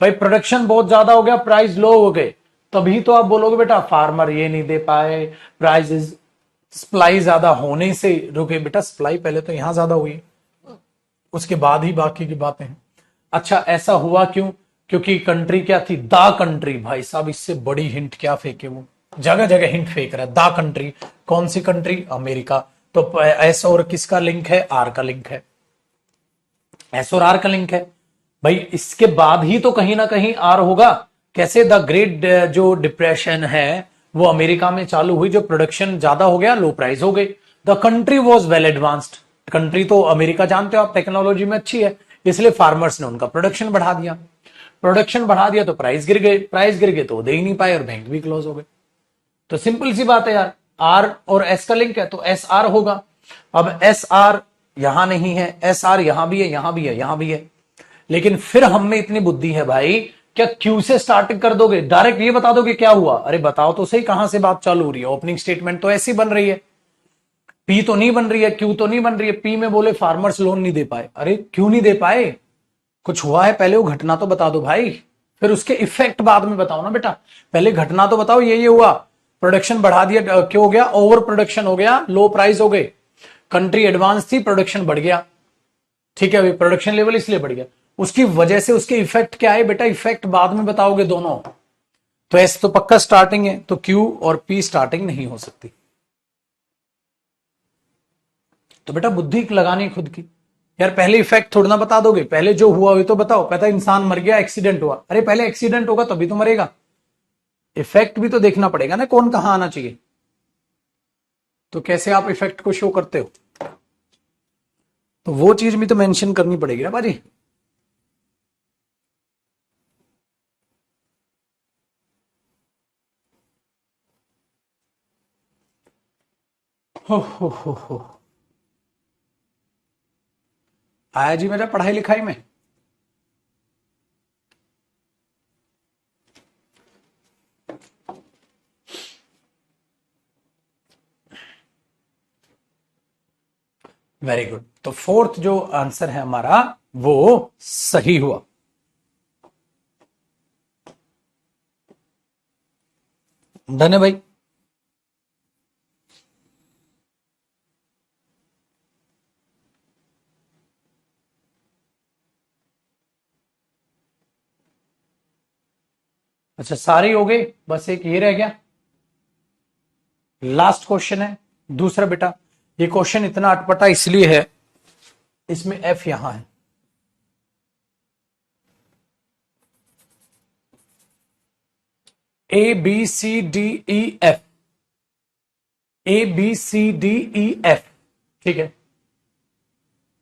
भाई प्रोडक्शन बहुत ज्यादा हो गया, प्राइस लो हो गए, तभी तो आप बोलोगे बेटा फार्मर ये नहीं दे पाए, प्राइस सप्लाई ज्यादा होने से रुके। बेटा सप्लाई पहले तो यहां ज्यादा हुई, उसके बाद ही बाकी की बातें हैं। अच्छा ऐसा हुआ क्यों, क्योंकि कंट्री क्या थी, दा कंट्री। भाई साहब इससे बड़ी हिंट क्या फेंके, वो जगह जगह हिंट फेंक रहा है। दा कंट्री, कौन सी कंट्री, अमेरिका। तो एस और किसका लिंक है, आर का लिंक है, एस और आर का लिंक है। भाई इसके बाद ही तो कहीं ना कहीं आर होगा। कैसे, द ग्रेट जो डिप्रेशन है वो अमेरिका में चालू हुई, जो प्रोडक्शन ज्यादा हो गया, लो प्राइस हो गई। The country was well advanced, country तो अमेरिका जानते हो आप टेक्नोलॉजी में अच्छी है, इसलिए फार्मर्स ने उनका प्रोडक्शन बढ़ा दिया। प्रोडक्शन बढ़ा दिया तो प्राइस गिर गए, प्राइस गिर गए तो दे ही नहीं पाए और बैंक भी क्लोज हो गए। तो सिंपल सी बात है यार, आर और एस का लिंक है तो एस आर होगा। अब एस आर यहां नहीं है, एस आर यहां भी है, यहां भी है, यहां भी है, लेकिन फिर हम में इतनी बुद्धि है भाई, क्या क्यू से स्टार्टिंग कर दोगे, डायरेक्ट ये बता दोगे क्या हुआ। अरे बताओ तो सही, कहां से बात चालू हो रही है, ओपनिंग स्टेटमेंट तो ऐसी बन रही है, पी तो नहीं बन रही है, क्यू तो नहीं बन रही है। पी में बोले फार्मर्स लोन नहीं दे पाए, अरे क्यों नहीं दे पाए, कुछ हुआ है, पहले वो घटना तो बता दो भाई, फिर उसके इफेक्ट बाद में बताओ ना बेटा। पहले घटना तो बताओ, ये हुआ, प्रोडक्शन बढ़ा दिया, क्यों हो गया, ओवर प्रोडक्शन हो गया, लो प्राइस हो गए, कंट्री एडवांस थी, प्रोडक्शन बढ़ गया, ठीक है, प्रोडक्शन लेवल इसलिए बढ़ गया, उसकी वजह से उसके इफेक्ट क्या है बेटा, इफेक्ट बाद में बताओगे दोनों। तो एस तो पक्का स्टार्टिंग है, तो क्यू और पी स्टार्टिंग नहीं हो सकती। तो बेटा बुद्धि लगानी खुद की यार, पहले इफेक्ट थोड़ा ना बता दोगे, पहले जो हुआ वो तो बताओ। पता इंसान मर गया, एक्सीडेंट हुआ, अरे पहले एक्सीडेंट होगा तभी तो मरेगा, इफेक्ट भी तो देखना पड़ेगा ना, कौन कहां आना चाहिए। तो कैसे आप इफेक्ट को शो करते हो, तो वो चीज भी तो मेंशन करनी पड़ेगी ना बाजी। हो आया जी मेरा पढ़ाई लिखाई में। वेरी गुड, तो फोर्थ जो आंसर है हमारा वो सही हुआ। डन है भाई। अच्छा सारे हो गए, बस एक ये रह गया, लास्ट क्वेश्चन है दूसरा। बेटा ये क्वेश्चन इतना अटपटा इसलिए है, इसमें एफ यहां है, A B C D E F, A B C D E F, ठीक है,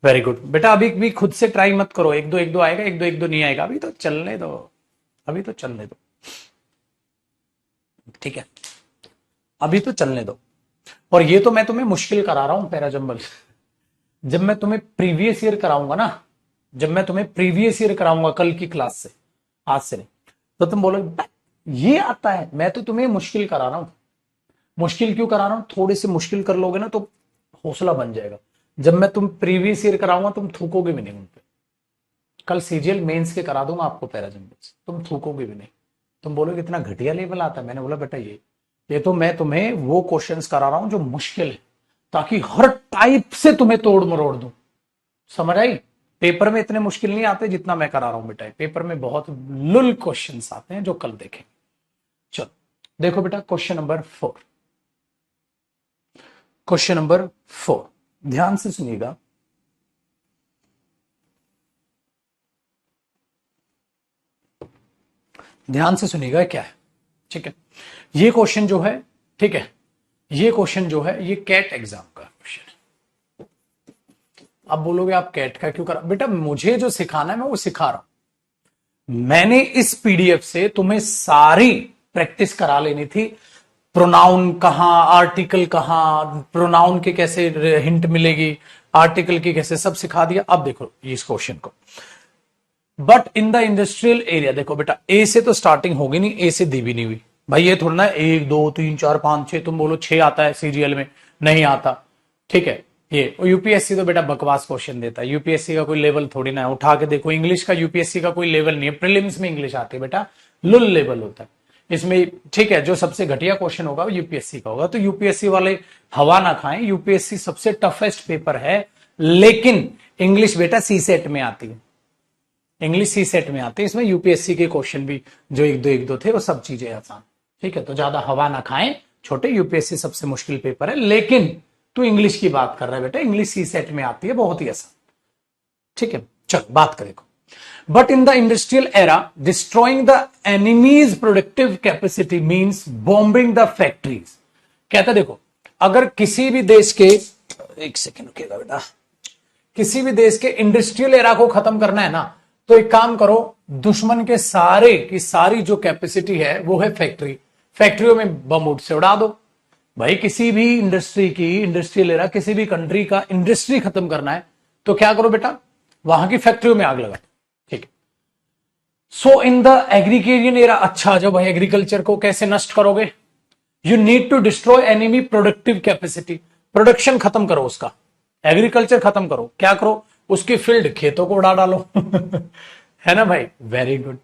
वेरी गुड। बेटा अभी भी खुद से ट्राई मत करो, एक दो आएगा, एक दो नहीं आएगा, अभी तो चलने दो, अभी तो चलने दो, ठीक है, अभी तो चलने दो। और ये तो मैं तुम्हें मुश्किल करा रहा हूं पैरा जंबल, जब मैं तुम्हें प्रीवियस ईयर कराऊंगा ना, जब मैं तुम्हें प्रीवियस ईयर कराऊंगा कल की क्लास से, आज से नहीं, तो तुम बोलोगे ये आता है, मैं तो तुम्हें मुश्किल करा रहा हूं। मुश्किल क्यों करा रहा हूं, थोड़े से मुश्किल कर लोगे ना तो हौसला बन जाएगा। जब मैं तुम प्रीवियस ईयर कराऊंगा तुम थूकोगे भी नहीं उन पे। कल सीजीएल मेंस के करा दूंगा आपको पैरा जंबल से, तुम थूकोगे भी नहीं, तुम बोलोगे इतना घटिया लेवल आता है। मैंने बोला बेटा ये तो मैं तुम्हें वो क्वेश्चंस करा रहा हूं जो मुश्किल है, ताकि हर टाइप से तुम्हें तोड़ मरोड़ दूं, समझ आई। पेपर में इतने मुश्किल नहीं आते जितना मैं करा रहा हूं बेटा, पेपर में बहुत लुल क्वेश्चंस आते हैं जो कल देखेंगे। चलो देखो बेटा क्वेश्चन नंबर 4, क्वेश्चन नंबर 4 ध्यान से सुनिएगा। ध्यान से सुनिएगा क्या है, ठीक है। ये क्वेश्चन जो है, ठीक है, ये क्वेश्चन जो है ये कैट एग्जाम का क्वेश्चन है। अब बोलोगे आप कैट का क्यों करा, बेटा मुझे जो सिखाना है मैं वो सिखा रहा हूं। मैंने इस पीडीएफ से तुम्हें सारी प्रैक्टिस करा लेनी थी। प्रोनाउन कहां, आर्टिकल कहां, प्रोनाउन के कैसे हिंट मिलेगी, आर्टिकल की कैसे, सब सिखा दिया। अब देखो इस क्वेश्चन को, but in the industrial area, देखो बेटा ए से तो स्टार्टिंग होगी नहीं, ए से दी भी नहीं हुई भाई। ये थोड़ा ना 1 2 3 4 5 6 तुम बोलो 6 आता है सीजीएल में, नहीं आता, ठीक है। ये यूपीएससी तो बेटा बकवास क्वेश्चन देता है, यूपीएससी का कोई लेवल थोड़ी ना है। उठा के देखो इंग्लिश का यूपीएससी का कोई लेवल नहीं है, प्रीलिम्स में इंग्लिश आती है बेटा, लुल लेवल होता है इसमें, ठीक है। जो सबसे घटिया क्वेश्चन होगा वो यूपीएससी का होगा, तो यूपीएससी वाले हवा ना खाएं। यूपीएससी सबसे टफेस्ट पेपर है, लेकिन इंग्लिश बेटा सी सेट में आती है, इंग्लिश सी सेट में आते हैं। इसमें यूपीएससी के क्वेश्चन भी जो एक दो थे वो सब चीजें आसान, ठीक है। तो ज्यादा हवा ना खाएं छोटे, यूपीएससी सबसे मुश्किल पेपर है, लेकिन तू इंग्लिश की बात कर रहा है बेटा, इंग्लिश सी सेट में आती है, बहुत ही आसान, ठीक है। चल बात करें, but in the industrial era destroying the enemy's productive capacity means bombing the factories. कहता देखो अगर किसी भी देश के, एक सेकेंड रुकेगा बेटा, किसी भी देश के इंडस्ट्रियल एरा को खत्म करना है ना, तो एक काम करो, दुश्मन के सारे की सारी जो कैपेसिटी है वो है फैक्ट्री, फैक्ट्रियों में बम उठ से उड़ा दो भाई। किसी भी इंडस्ट्री की, इंडस्ट्रियल एरा, किसी भी कंट्री का इंडस्ट्री खत्म करना है तो क्या करो बेटा, वहां की फैक्ट्रियों में आग लगा, ठीक है। सो इन द एग्रीकेरियन एरा, अच्छा जब भाई एग्रीकल्चर को कैसे नष्ट करोगे, you need to destroy enemy productive capacity, production खत्म करो उसका, एग्रीकल्चर खत्म करो, क्या करो, उसकी फील्ड खेतों को उड़ा डालो है ना भाई, वेरी गुड।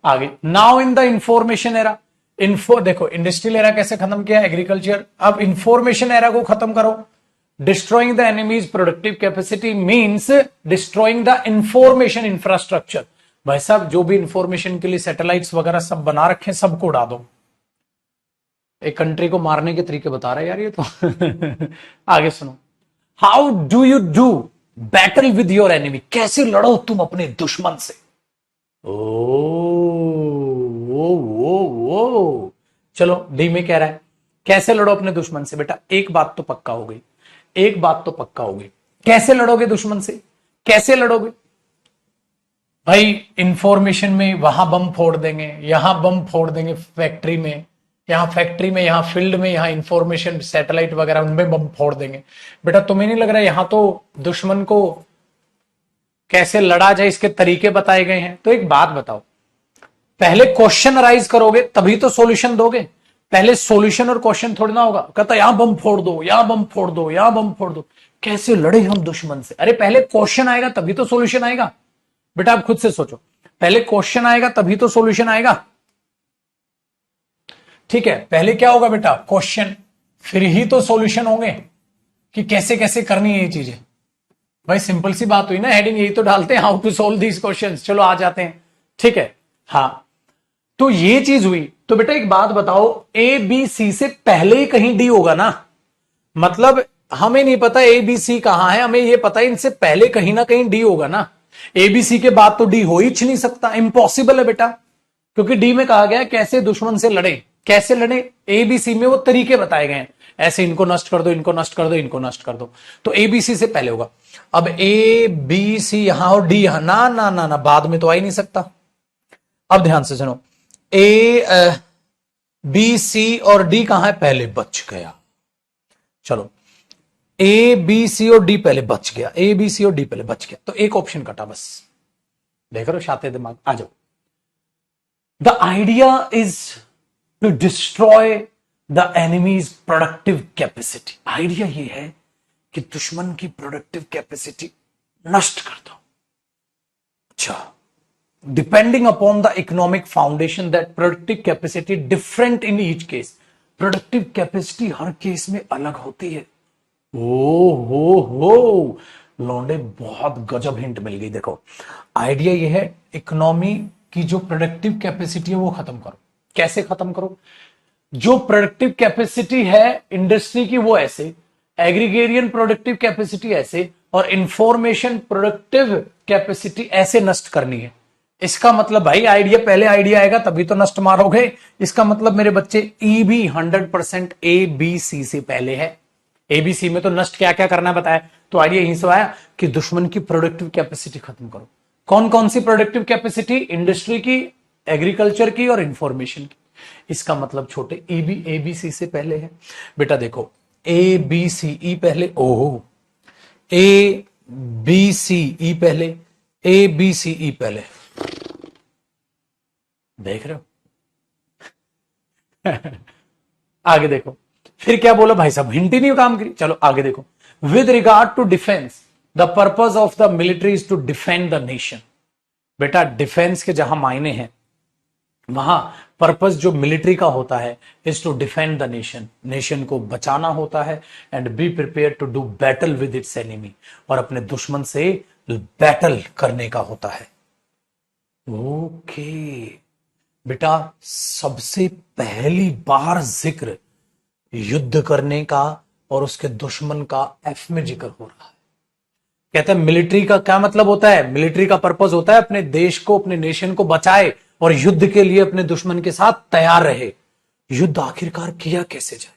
आगे, now in the information era, देखो इंडस्ट्रियल एरा कैसे खत्म किया, एग्रीकल्चर, अब इंफॉर्मेशन एरा को खत्म करो। Destroying the enemy's productive capacity means destroying the information infrastructure. भाई साहब जो भी इंफॉर्मेशन के लिए सैटेलाइट्स वगैरह सब बना रखे हैं सबको उड़ा दो। एक कंट्री को मारने के तरीके बता रहे यार ये तो आगे सुनो, how do you do battle with your enemy, कैसे लड़ो तुम अपने दुश्मन से। ओ चलो डी में कह रहा है कैसे लड़ो अपने दुश्मन से। बेटा एक बात तो पक्का हो गई, एक बात तो पक्का हो गई, कैसे लड़ोगे दुश्मन से, कैसे लड़ोगे भाई, इंफॉर्मेशन में वहां बम फोड़ देंगे, यहां बम फोड़ देंगे, फैक्ट्री में, यहां फील्ड में, यहां इंफॉर्मेशन सैटेलाइट वगैरह उनमें बम फोड़ देंगे। बेटा तुम्हें नहीं लग रहा है यहां तो दुश्मन को कैसे लड़ा जाए इसके तरीके बताए गए हैं। तो एक बात बताओ, पहले क्वेश्चन राइज करोगे तभी तो सॉल्यूशन दोगे, पहले सॉल्यूशन और क्वेश्चन थोड़ी ना होगा। कहता यहां बम फोड़ दो, यहां बम फोड़ दो, यहां बम फोड़ दो, कैसे लड़े हम दुश्मन से। अरे पहले क्वेश्चन आएगा तभी तो सॉल्यूशन आएगा। बेटा आप खुद से सोचो, पहले क्वेश्चन आएगा तभी तो सॉल्यूशन आएगा, ठीक है। पहले क्या होगा बेटा, क्वेश्चन, फिर ही तो सॉल्यूशन होंगे कि कैसे कैसे करनी है ये चीजें। भाई सिंपल सी बात हुई ना, हेडिंग यही तो डालते हैं, how to solve these questions. चलो आ जाते हैं, ठीक है। हाँ तो ये चीज हुई। तो बेटा एक बात बताओ, ए बी सी से पहले ही कहीं डी होगा ना, मतलब हमें नहीं पता ए बी सी कहां है, हमें ये पता है इनसे पहले कहीं ना कहीं डी होगा ना। ए बी सी के बाद तो डी हो ही नहीं सकता, इम्पॉसिबल है बेटा, क्योंकि डी में कहा गया कैसे दुश्मन से लड़े, कैसे लड़े, ए बी सी में वो तरीके बताए गए हैं, ऐसे इनको नष्ट कर दो, इनको नष्ट कर दो, इनको नष्ट कर दो। तो ए बी सी से पहले होगा। अब ए बी सी यहां और डी यहां, ना ना ना ना, बाद में तो आ ही नहीं सकता। अब ध्यान से सुनो, ए बी सी और डी कहां है, पहले बच गया। चलो ए बी सी और डी पहले बच गया, ए बी सी और डी पहले बच गया, तो एक ऑप्शन कटा बस। देख रहे हो शाते दिमाग, आ जाओ। The idea is to destroy the enemy's productive capacity. Idea ये है कि दुश्मन की प्रोडक्टिव कैपेसिटी नष्ट कर दो। अच्छा, depending upon the economic foundation that productive capacity different in each case. Productive capacity her case में अलग होती है। ओ हो, लौंडे बहुत गजब हिंट मिल गई। देखो आइडिया ये है, इकोनॉमी की जो प्रोडक्टिव कैपेसिटी है वो खत्म करो। कैसे खत्म करो? जो प्रोडक्टिव कैपेसिटी है इंडस्ट्री की वो ऐसे, एग्रीगेरियन प्रोडक्टिव कैपेसिटी ऐसे, और इंफॉर्मेशन प्रोडक्टिव कैपेसिटी ऐसे नष्ट करनी है। इसका मतलब भाई आइडिया, पहले आइडिया आएगा तभी तो नष्ट मारोगे। इसका मतलब मेरे बच्चे ई भी 100% ए बी सी से पहले है। एबीसी में तो नष्ट क्या क्या करना है बताया, तो आइडिया यहीं से आया कि दुश्मन की प्रोडक्टिव कैपेसिटी खत्म करो। कौन कौन सी प्रोडक्टिव कैपेसिटी? इंडस्ट्री की, एग्रीकल्चर की और इंफॉर्मेशन की। इसका मतलब छोटे ई भी ए बी सी से पहले है। बेटा देखो ए बी सी ई पहले, ओहो, ए बी सी ई पहले, ए बी सी ई पहले, देख रहे हो? आगे देखो फिर क्या बोला भाई साहब, हिंट ही नहीं काम करी। चलो आगे देखो, with regard to defence the purpose of the military is to defend the nation. बेटा डिफेंस के जहां मायने हैं वहां पर्पस जो मिलिट्री का होता है is to defend the nation, nation को बचाना होता है, and be prepare to do battle with its enemy, और अपने दुश्मन से बैटल करने का होता है। ओके बेटा, सबसे पहली बार जिक्र युद्ध करने का और उसके दुश्मन का एफ में जिक्र हो रहा है। कहते हैं मिलिट्री का क्या मतलब होता है? मिलिट्री का पर्पस होता है अपने देश को, अपने नेशन को बचाए और युद्ध के लिए अपने दुश्मन के साथ तैयार रहे। युद्ध आखिरकार किया कैसे जाए?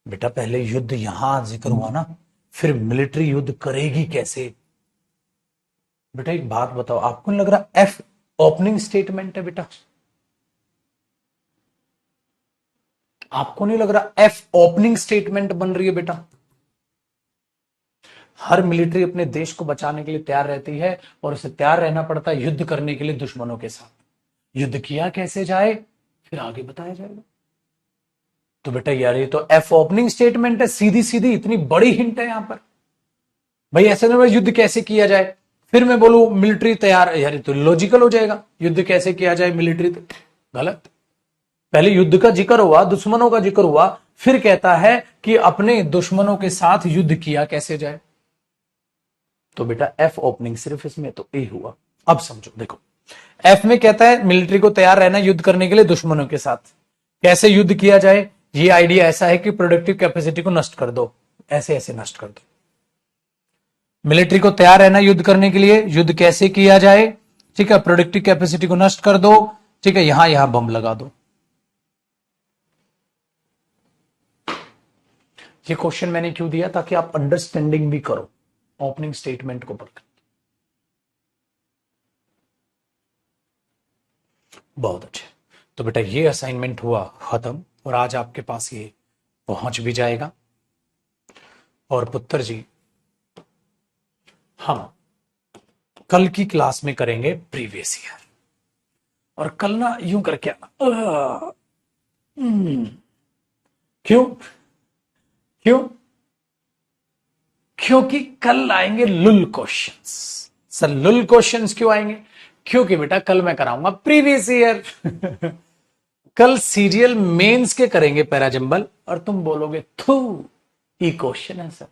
बेटा पहले युद्ध यहां जिक्र हुआ ना, फिर मिलिट्री युद्ध करेगी कैसे? बेटा एक बात बताओ, आपको नहीं लग रहा एफ ओपनिंग स्टेटमेंट है? बेटा आपको नहीं लग रहा एफ ओपनिंग स्टेटमेंट बन रही है? बेटा हर मिलिट्री अपने देश को बचाने के लिए तैयार रहती है और उसे तैयार रहना पड़ता है युद्ध करने के लिए दुश्मनों के साथ। युद्ध किया कैसे जाए फिर आगे बताया जाएगा। तो बेटा यार ये तो एफ ओपनिंग स्टेटमेंट है, सीधी सीधी इतनी बड़ी हिंट है यहां पर। भाई ऐसे ना युद्ध कैसे किया जाए फिर मैं बोलूं मिलिट्री तैयार, यार तो लॉजिकल हो जाएगा, युद्ध कैसे किया जाए मिलिट्री, गलत। पहले युद्ध का जिक्र हुआ, दुश्मनों का जिक्र हुआ, फिर कहता है कि अपने दुश्मनों के साथ युद्ध किया कैसे जाए। तो बेटा एफ ओपनिंग सिर्फ इसमें तो ए हुआ। अब समझो देखो, एफ में कहता है मिलिट्री को तैयार रहना युद्ध करने के लिए दुश्मनों के साथ। कैसे युद्ध किया जाए? ये आइडिया ऐसा है कि प्रोडक्टिव कैपेसिटी को नष्ट कर दो, ऐसे ऐसे नष्ट कर दो। मिलिट्री को तैयार रहना युद्ध करने के लिए, युद्ध कैसे किया जाए? ठीक है, प्रोडक्टिव कैपेसिटी को नष्ट कर दो। ठीक है, यहां यहां बम लगा दो। ये क्वेश्चन मैंने क्यों दिया? ताकि आप अंडरस्टैंडिंग भी करो ओपनिंग स्टेटमेंट को पढ़कर। बहुत अच्छे। तो बेटा ये असाइनमेंट हुआ खत्म और आज आपके पास ये पहुंच भी जाएगा। और पुत्र जी हम कल की क्लास में करेंगे प्रीवियस ईयर। और कल ना यूं करके क्यों क्यों? क्योंकि कल आएंगे लुल क्वेश्चंस। सर लुल क्वेश्चंस क्यों आएंगे? क्योंकि बेटा कल मैं कराऊंगा प्रीवियस ईयर। कल सीरियल मेंस के करेंगे पैराजंबल और तुम बोलोगे थू ये क्वेश्चन है सर।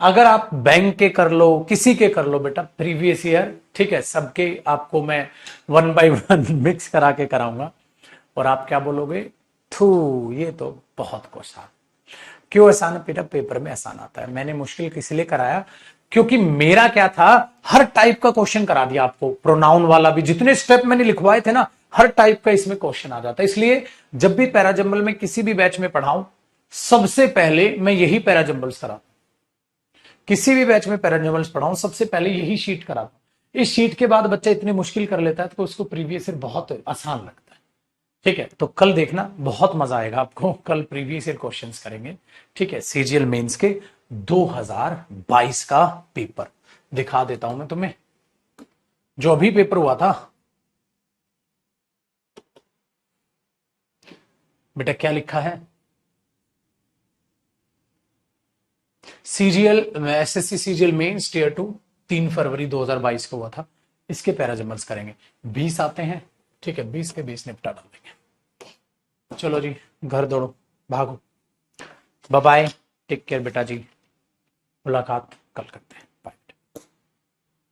अगर आप बैंक के कर लो, किसी के कर लो बेटा प्रीवियस ईयर, ठीक है, सबके आपको मैं 1 बाय 1 मिक्स करा के कराऊंगा और आप क्या बोलोगे? थू ये तो बहुत क्वेश्चन। क्यों आसान? बेटा पेपर में आसान आता है। मैंने मुश्किल इसलिए कराया क्योंकि मेरा क्या था, हर टाइप का क्वेश्चन करा दिया आपको, प्रोनाउन वाला भी, जितने स्टेप मैंने लिखवाए थे ना हर टाइप का इसमें क्वेश्चन आ जाता है। इसलिए जब भी पैराजंबल में किसी भी बैच में पढ़ाऊं सबसे पहले मैं यही पैराजंबल्स कराता हूं। किसी भी बैच में पैराजंबल्स पढ़ाऊं सबसे पहले यही शीट कराता हूं। इस शीट के बाद बच्चा इतनी मुश्किल कर लेता है तो उसको प्रीवियस ईयर बहुत आसान लगता है। ठीक है, तो कल देखना बहुत मजा आएगा आपको। कल प्रीवियस ईयर क्वेश्चंस करेंगे। ठीक है, सीजीएल मेंस के 2022 का पेपर दिखा देता हूं मैं तुम्हें, जो अभी पेपर हुआ था। बेटा क्या लिखा है? CGL SSC CGL mains tier 2 3 फरवरी 2022 को हुआ था। इसके पैराजंबल्स करेंगे। 20 आते हैं, ठीक है, 20 के 20 निपटा डाल देंगे। चलो जी घर दौड़ो, भागो, बाय बाय, टेक केयर बेटा जी, मुलाकात कल करते हैं।